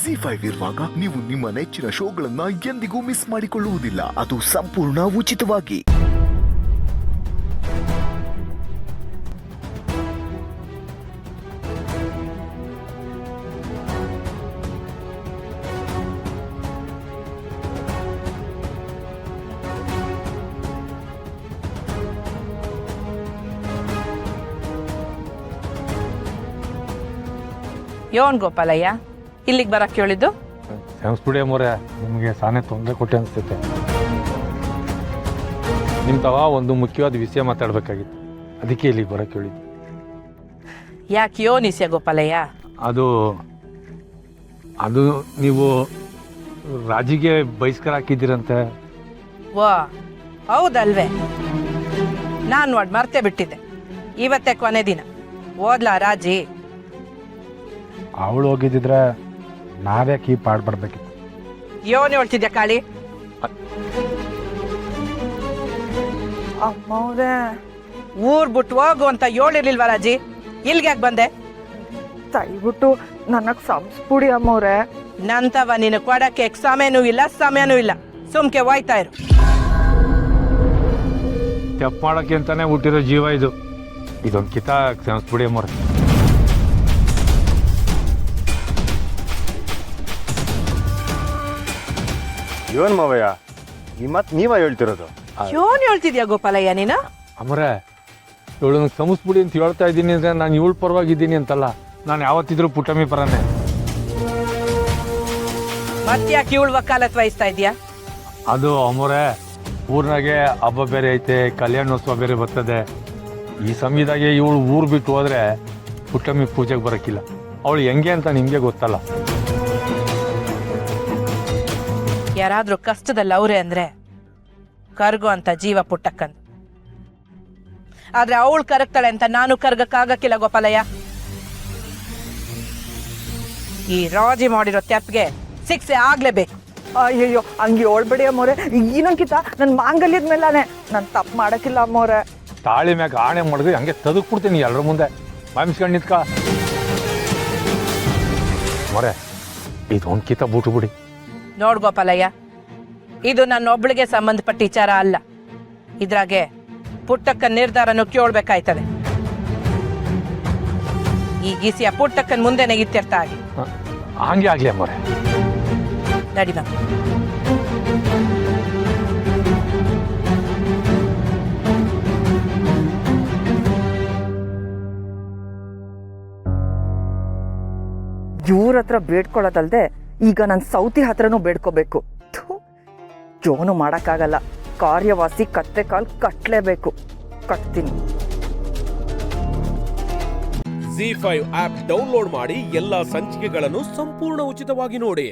ZEE5 ಇರುವಾಗ ನೀವು ನಿಮ್ಮ ನೆಚ್ಚಿನ ಶೋಗಳನ್ನ ಎಂದಿಗೂ ಮಿಸ್ ಮಾಡಿಕೊಳ್ಳುವುದಿಲ್ಲ. ಅದು ಸಂಪೂರ್ಣ ಉಚಿತವಾಗಿ. ಯೋನ್ ಗೋಪಾಲಯ್ಯ ಇಲ್ಲಿಗೆ ಬರಕ್ಕೆ ಹೇಳಿದ್ದು? ಕ್ಷಮಿಸ್ಬಿಡಿ ಅಮ್ಮೋರೆ, ನಿಮಗೆ ಸಾನೆ ತೊಂದರೆ ಕೊಟ್ಟೆ ಅನಿಸ್ತೈತೆ. ನಿಮ್ಮ ತವ ಒಂದು ಮುಖ್ಯವಾದ ವಿಷಯ ಮಾತಾಡಬೇಕಾಗಿತ್ತು, ಅದಕ್ಕೆ ಇಲ್ಲಿಗೆ ಬರಕ್ಕೆ ಹೇಳಿದ್ದು. ಯಾಕೆ ಯೋನ್ ಇಸ್ಯ ಗೋಪಾಲಯ್ಯ? ಅದು ನೀವು ರಾಜಿಗೆ ಬಹಿಷ್ಕಾರ ಹಾಕಿದ್ದೀರಂತೆ. ವಾ ಹೌದಲ್ವೇ? ನಾನು ನೋಡಿ ಮರ್ತೇ ಬಿಟ್ಟಿದ್ದೆ. ಇವತ್ತೇ ಕೊನೆ ದಿನ. ಓದ್ಲಾ ರಾಜಿ? ಅವಳು ಹೋಗಿದ್ದಿದ್ರೆ ನಾವೇ ಕೀಪ್ ಆಡ್ಬರ್ಬೇಕಿತ್ತು. ಯೋನ್ ಹೇಳ್ತಿದ್ಯಾ ಕಾಳಿ? ಅಮ್ಮವ್ರೆ, ಊರ್ ಬಿಟ್ಟು ಹೋಗು ಅಂತ ಹೇಳಿರ್ಲಿಲ್ವಾ ರಾಜಿ? ಇಲ್ಗೆ ಯಾಕೆ ಬಂದೆ? ದಯವಿಟ್ಟು ನನಗ್ ಸಂಸ್ಬಿಡಿ ಅಮ್ಮವ್ರೆ. ನಂತವ ನೀನು ಕೊಡಕ್ಕೆ ಸಮಯನೂ ಇಲ್ಲ ಸಮಯನೂ ಇಲ್ಲ. ಸುಮ್ಕೆ ಹೋಯ್ತಾ ಇರು. ತಪ್ಪು ಮಾಡೋಕ್ಕೆ ಅಂತಾನೆ ಹುಟ್ಟಿರೋ ಜೀವ ಇದು. ಇದೊಂದು ಕಿತ ಕ್ಷಮಿಸ್ಬಿಡಿ ಅಮ್ಮೋರೆ. ಇವನ್ ಮಾವಯ್ಯ, ನೀವ ಹೇಳ್ತಿರೋದು? ಯೋನ್ ಹೇಳ್ತಿದ್ಯಾ ಗೋಪಾಲಯ್ಯ ನೀನು? ಅಮ್ಮರೆ, ಇವಳನ್ನ ಕ್ಷಮಿಸ್ಬಿಡಿ ಅಂತ ಹೇಳ್ತಾ ಇದ್ದೀನಿ ಅಂದರೆ ನಾನು ಇವಳ ಪರವಾಗಿದ್ದೀನಿ ಅಂತಲ್ಲ, ನಾನು ಯಾವತ್ತಿದ್ರೂ ಪುಟ್ಟಮ್ಮಿ ಪರನೇ. ಮತ್ತ್ಯಾಕೆ ಇವಳು ವಕಾಲತ್ ವಹಿಸ್ತಾ ಇದೆಯಾ? ಅದು ಅಮ್ಮರೆ, ಊರಿನಾಗೆ ಹಬ್ಬ ಬೇರೆ ಐತೆ, ಕಲ್ಯಾಣೋತ್ಸವ ಬೇರೆ ಬರ್ತದೆ. ಈ ಸಮಯದಾಗೆ ಇವಳು ಊರು ಬಿಟ್ಟು ಹೋದ್ರೆ ಪುಟ್ಟಮ್ಮಿ ಪೂಜೆಗೆ ಬರೋಕ್ಕಿಲ್ಲ. ಅವಳು ಹೆಂಗೆ ಅಂತ ನಿಮಗೆ ಗೊತ್ತಲ್ಲ. ಯಾರಾದ್ರೂ ಕಷ್ಟದಲ್ಲಿ ಅವ್ರೆ ಅಂದ್ರೆ ಕರ್ಗೋ ಅಂತ ಜೀವ ಪುಟ್ಟಕ್ಕಂದು. ಆದ್ರೆ ಅವಳು ಕರಗ್ತಾಳೆ ಅಂತ ನಾನು ಕರ್ಗಕ್ಕಾಗಕ್ಕಿಲ್ಲ ಗೋಪಾಲಯ್ಯ. ಈ ರಾಜಿ ಮಾಡಿರೋ ತೆಪ್ಗೆ ಶಿಕ್ಷೆ ಆಗ್ಲೇಬೇಕು. ಅಯ್ಯಯ್ಯೋ, ಹಂಗೆ ಹೇಳ್ಬೇಡಿ ಅಮ್ಮವ್ರೆ. ಇನ್ನೊಂದ್ಕಿತ ನನ್ ಮಾಂಗಲ್ಯದ ಮೇಲಾನೆ ನಾನು ತಪ್ಪು ಮಾಡಕ್ಕಿಲ್ಲ ಅಮ್ಮವ್ರೆ. ತಾಳಿ ಮ್ಯಾಗ ಆಣೆ ಮಾಡಿದ್ರೆ ಹಂಗೆ ತದಕ್ಬಿಡ್ತೀನಿ ಎಲ್ಲರ ಮುಂದೆ ಮಾಮಿಸ್ಕೊಂಡು ನಿಂತ್ಕ. ಮೊರೆ, ಇದು ಒಂದು ಕಿತ ಬಿಟ್ಬಿಡಿ. ನೋಡ್ ಗೋಪಾಲಯ್ಯ, ಇದು ನನ್ನೊಬ್ಳಿಗೆ ಸಂಬಂಧಪಟ್ಟ ವಿಚಾರ ಅಲ್ಲ. ಇದ್ರಾಗೆ ಪುಟ್ಟಕ್ಕನ್ ನಿರ್ಧಾರನು ಕೇಳ್ಬೇಕಾಯ್ತದೆ. ಈ ಗೀಸಿಯ ಪುಟ್ಟಕ್ಕನ್ ಮುಂದೆನೆ ಇತ್ಯರ್ಥ ಆಗಿ. ಹಂಗೆ ಆಗ್ಲಿ ಅಮ್ಮರೆ. ನಡಿ ಬಾ. ಇವ್ರ ಹತ್ರ ಬೇಡ್ಕೊಳ್ಳೋದಲ್ದೆ ಈಗ ನನ್ನ ಸೌತಿ ಹತ್ರನೂ ಬೇಡ್ಕೋಬೇಕು. ಜೋನು ಮಾಡಕ್ಕಾಗಲ್ಲ. ಕಾರ್ಯವಾಸಿ ಕತ್ತೆ ಕಾಲ್ ಕಟ್ಲೇಬೇಕು. ಕಟ್ತೀನಿ. ZEE5 ಆಪ್ ಡೌನ್ಲೋಡ್ ಮಾಡಿ ಎಲ್ಲಾ ಸಂಚಿಕೆಗಳನ್ನು ಸಂಪೂರ್ಣ ಉಚಿತವಾಗಿ ನೋಡಿ.